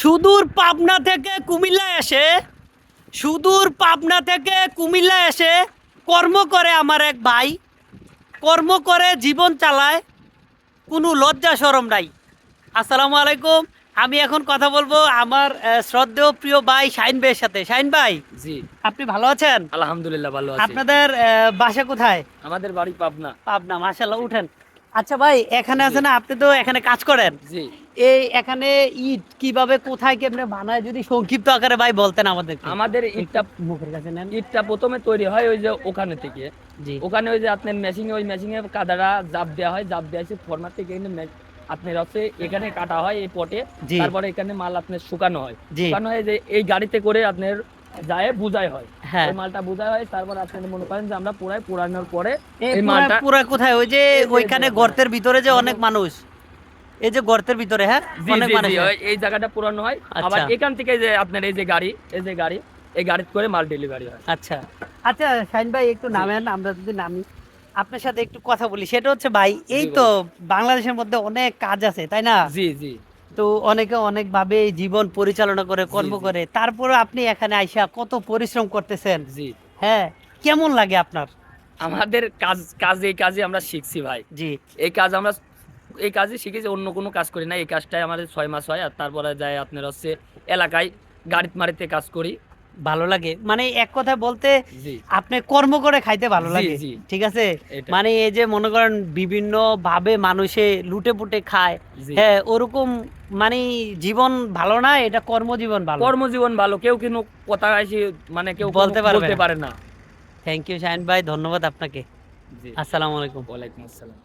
সুদূর পাবনা থেকে কুমিল্লায় এসে সুদূর পাবনা থেকে কুমিল্লায় এসে কর্ম করে আমার এক ভাই, কর্ম করে জীবন চালায়, কোনো লজ্জা শরম নাই। আসসালামু আলাইকুম। আমি এখন কথা বলবো আমার শ্রদ্ধেয় প্রিয় ভাই শাহিন ভাইয়ের সাথে। শাহিন ভাই, জি, আপনি ভালো আছেন? আলহামদুলিল্লাহ ভালো আছি। আপনাদের বাসা কোথায়? আমাদের বাড়ি পাবনা। পাবনা, মাশাআল্লাহ। উঠেন। আচ্ছা ভাই, এখানে আছেন না, আপনি তো এখানে কাজ করেন। জি, এই এখানে ইট কিভাবে কোথায় কেমনে বানায় যদি সংক্ষিপ্ত আকারে ভাই বলতেন আমাদের। আমাদের ইটটা মুখের কাছে নেন। ইটটা প্রথমে তৈরি হয় ওই যে ওখানে থেকে। জি। ওখানে ওই যে আপনার মেশিনে ওই মেশিনে কাদাটা জাপ দেওয়া হয়, জাপ দেওয়া ফরমার থেকে আপনার হচ্ছে এখানে কাটা হয় এই পটে। জি। তারপরে এখানে মাল আপনার শুকানো হয়। জি। শুকানো হয় যে এই গাড়িতে করে আপনার যায় বুঝাই হয়। হ্যাঁ। ওই মালটা বুঝাই হয়, তারপর আপনার মনে করেন যে আমরা পুরাই পুরানোর পরে এই এই মালটা পুরা কোথায়? ওই যে এই যে ওইখানে গর্তের ভিতরে যে অনেক মানুষ, এই যে গর্তের ভিতরে, হ্যাঁ, জি অনেক জি মানুষ। জি এই জায়গাটা পুরানো হয়। আবার আচ্ছা। এখান থেকে যে আপনার এই যে গাড়ি এই গাড়ি করে মাল ডেলিভারি হয়। আচ্ছা আচ্ছা, শাহিন ভাই একটু নামেন, আমরা যদি নামি আপনার সাথে একটু কথা বলি। সেটা হচ্ছে ভাই, এই জি তো বলেন। বাংলাদেশের মধ্যে অনেক কাজ আছে, তাই না? জি জি তো অনেকে অনেক ভাবে জীবন পরিচালনা করে, জি কর্ম জি করে, তারপরে আপনি এখানে আইসা কত পরিশ্রম করতেছেন। জি হ্যাঁ, কেমন লাগে আপনার? আমাদের কাজ কাজ এই কাজে আমরা শিখছি ভাই। জি। এই কাজ আমরা এই কাজই শিখেছি, অন্য কোনো কাজ করি না। এই কাজটাই আমাদের 6 মাস হয়, আর তারপরে যায় আপনার হচ্ছে এলাকায় গাড়িতে মারিতে কাজ করি। ভালো লাগে, মানে এক কথা বলতে জি আপনি কর্ম করে খাইতে ভালো জি লাগে। জি ঠিক আছে। এটা মানে এই যে মনে করেন বিভিন্ন ভাবে মানুষে লুটে পুটে খায়, জি হ্যাঁ, ওরকম মানে জীবন ভালো না, এটা কর্মজীবন ভালো। কর্মজীবন ভালো। কেউ কিন্তু কথা এসে মানে কেউ বলতে পারবে বলতে না। পারে না। থ্যাংক ইউ শাহিন ভাই, ধন্যবাদ আপনাকে। জি, আসসালামু আলাইকুম। ওয়ালাইকুম আসসালাম।